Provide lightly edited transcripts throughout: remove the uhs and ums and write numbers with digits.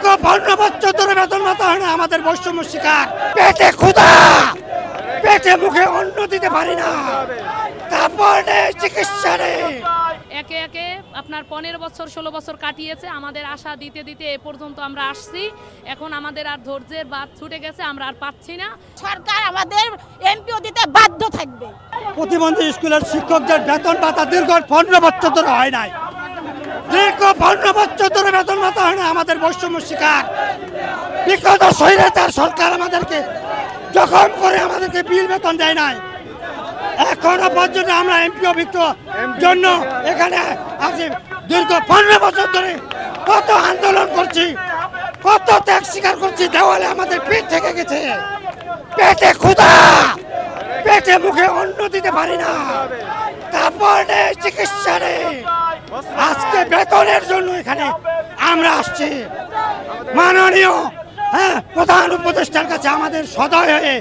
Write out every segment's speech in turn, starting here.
দীর্ঘ 15 বছর ধরে বেতন ভাতা হয় না, আমাদের বৈষম্য শিকার। পেটে ক্ষুধা, পেটে মুখে অন্ন দিতে পারি না, তারপর চিকিৎসা নেই। একে একে আপনার 15 বছর 16 বছর কাটিয়েছে, আমাদের আশা দিতে দিতে এ পর্যন্ত আমরা আসছি। এখন আমাদের আর ধৈর্যের বাঁধ ছুটে গেছে, আমরা আর পাচ্ছি না। সরকার আমাদের এমপিও দিতে বাধ্য থাকবে। প্রতিবন্ধী স্কুলের শিক্ষকদের বেতন ভাতা দীর্ঘ 15 বছর ধরে হয় নাই, দীর্ঘ 15 বছর ধরে বেতন ভাতা হয় না, আমাদের বৈষম্য শিকার। বিগত স্বৈরাচার সরকার আমাদেরকে জখম করে আমাদেরকে বিল বেতন দেয় নাই। এখনো পর্যন্ত আমরা এমপিও জন্য এখানে আছি। দীর্ঘ 15 বছর ধরে কত আন্দোলন করছি, কত ত্যাগ স্বীকার করছি, দেওয়ালে আমাদের পেট থেকে গেছে। পেটে ক্ষুধা, পেটে মুখে অন্ন দিতে পারি না, তারপর চিকিৎসা নেই। আজকে বেতনের জন্য এখানে আমরা আসছি। মাননীয় প্রধান উপদেষ্টার কাছে আমাদের সদয় হয়ে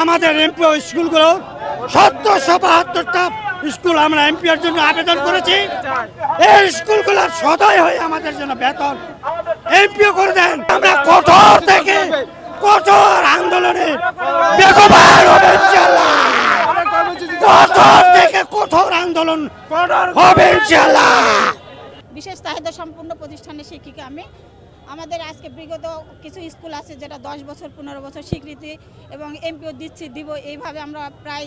আমাদের এমপিও স্কুলগুলো 772টা স্কুল আমরা এমপিওর জন্য আবেদন করেছি। এই স্কুলগুলোর সদয় হয়ে আমাদের জন্য বেতন এমপিও করে দেন। আমরা কঠোর থেকে কঠোর আন্দোলনে বেগবান হবে ইনশাআল্লাহ, কঠোর থেকে কঠোর আন্দোলন হবে ইনশাআল্লাহ। বিশেষ চাহিদা সম্পন্ন প্রতিষ্ঠানের শিক্ষিকা আমি। আমাদের আজকে বিগত কিছু স্কুল আছে যেটা 10 বছর 15 বছর স্বীকৃতি এবং এমপিও দিব, এইভাবে আমরা প্রায়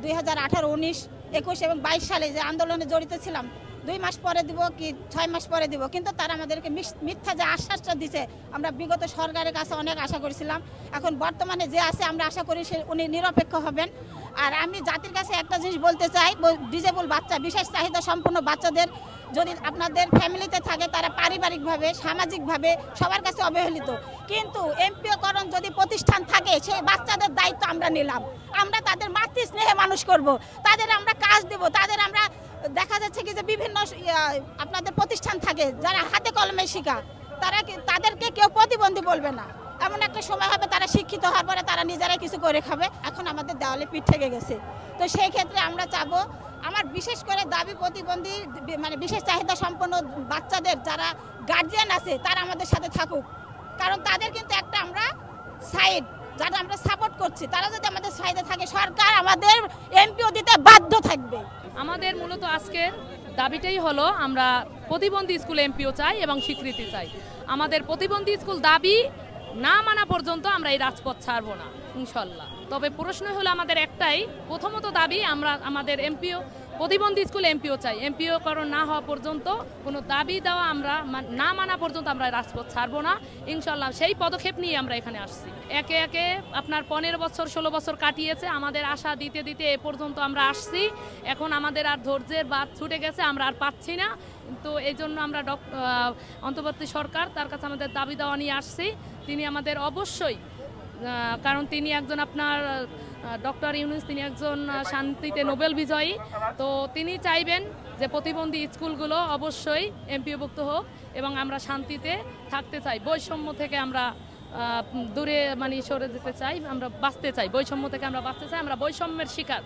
2018, 19, 21 এবং 22 সালে যে আন্দোলনে জড়িত ছিলাম, 2 মাস পরে দিব কি 6 মাস পরে দিব, কিন্তু তারা আমাদেরকে মিথ্যা যে আশ্বাসটা দিছে, আমরা বিগত সরকারের কাছে অনেক আশা করেছিলাম। এখন বর্তমানে যে আছে আমরা আশা করি উনি নিরপেক্ষ হবেন। আর আমি জাতির কাছে একটা জিনিস বলতে চাই, ডিজেবল বাচ্চা, বিশেষ চাহিদা সম্পন্ন বাচ্চাদের যদি আপনাদের ফ্যামিলিতে থাকে, তারা পারিবারিকভাবে সামাজিকভাবে সবার কাছে অবহেলিত, কিন্তু এমপিওকরণ যদি প্রতিষ্ঠান থাকে সেই বাচ্চাদের দায়িত্ব আমরা নিলাম। আমরা তাদের মাতৃ স্নেহে মানুষ করব, তাদের আমরা কাজ দেব, তাদের আমরা দেখা যাচ্ছে কি যে বিভিন্ন আপনাদের প্রতিষ্ঠান থাকে যারা হাতে কলমে শেখা, তাদেরকে কেউ প্রতিবন্ধী বলবে না। এমন একটা সময় হবে তারা শিক্ষিত হওয়ার পরে তারা নিজেরাই কিছু করে খাবে। এখন আমাদের দেওয়ালে পিঠ থেকে গেছে, তো সেই ক্ষেত্রে আমরা চাবো, আমার বিশেষ করে দাবি প্রতিবন্ধী মানে বিশেষ চাহিদা সম্পন্ন বাচ্চাদের যারা গার্জিয়ান আছে তারা আমাদের সাথে থাকুক, কারণ তাদের কিন্তু একটা আমরা সাইড যারা আমরা সাপোর্ট করছি, তারা যদি আমাদের সাইডে থাকে সরকার আমাদের এমপিও দিতে বাধ্য থাকবে। আমাদের মূলত আজকের দাবিটাই হলো আমরা প্রতিবন্ধী স্কুল এমপিও চাই এবং স্বীকৃতি চাই। আমাদের প্রতিবন্ধী স্কুল দাবি না মানা পর্যন্ত আমরা এই রাজপথ ছাড়বো না ইনশাল্লাহ। তবে প্রশ্ন হলো আমাদের একটাই, প্রথমত দাবি আমরা আমাদের এমপিও প্রতিবন্ধী স্কুল এমপিও চাই। এমপিওকরণ না হওয়া পর্যন্ত কোনো দাবি দেওয়া আমরা না মানা পর্যন্ত আমরা রাজপথ ছাড়বো না ইনশাল্লাহ। সেই পদক্ষেপ নিয়ে আমরা এখানে আসছি। একে একে আপনার 15 বছর 16 বছর কাটিয়েছে, আমাদের আশা দিতে দিতে এ পর্যন্ত আমরা আসছি। এখন আমাদের আর ধৈর্যের বাঁধ ছুটে গেছে, আমরা আর পাচ্ছি না। তো এই জন্য আমরা অন্তর্বর্তী সরকার তার কাছে আমাদের দাবি দেওয়া নিয়ে আসছি। তিনি আমাদের অবশ্যই, কারণ তিনি একজন আপনার ডক্টর ইউনূস, তিনি একজন শান্তিতে নোবেল বিজয়ী, তো তিনি চাইবেন যে প্রতিবন্ধী স্কুলগুলো অবশ্যই এমপিওভুক্ত হোক এবং আমরা শান্তিতে থাকতে চাই। বৈষম্য থেকে আমরা দূরে সরে যেতে চাই, আমরা বাঁচতে চাই, বৈষম্য থেকে আমরা বাঁচতে চাই, আমরা বৈষম্যের শিকার।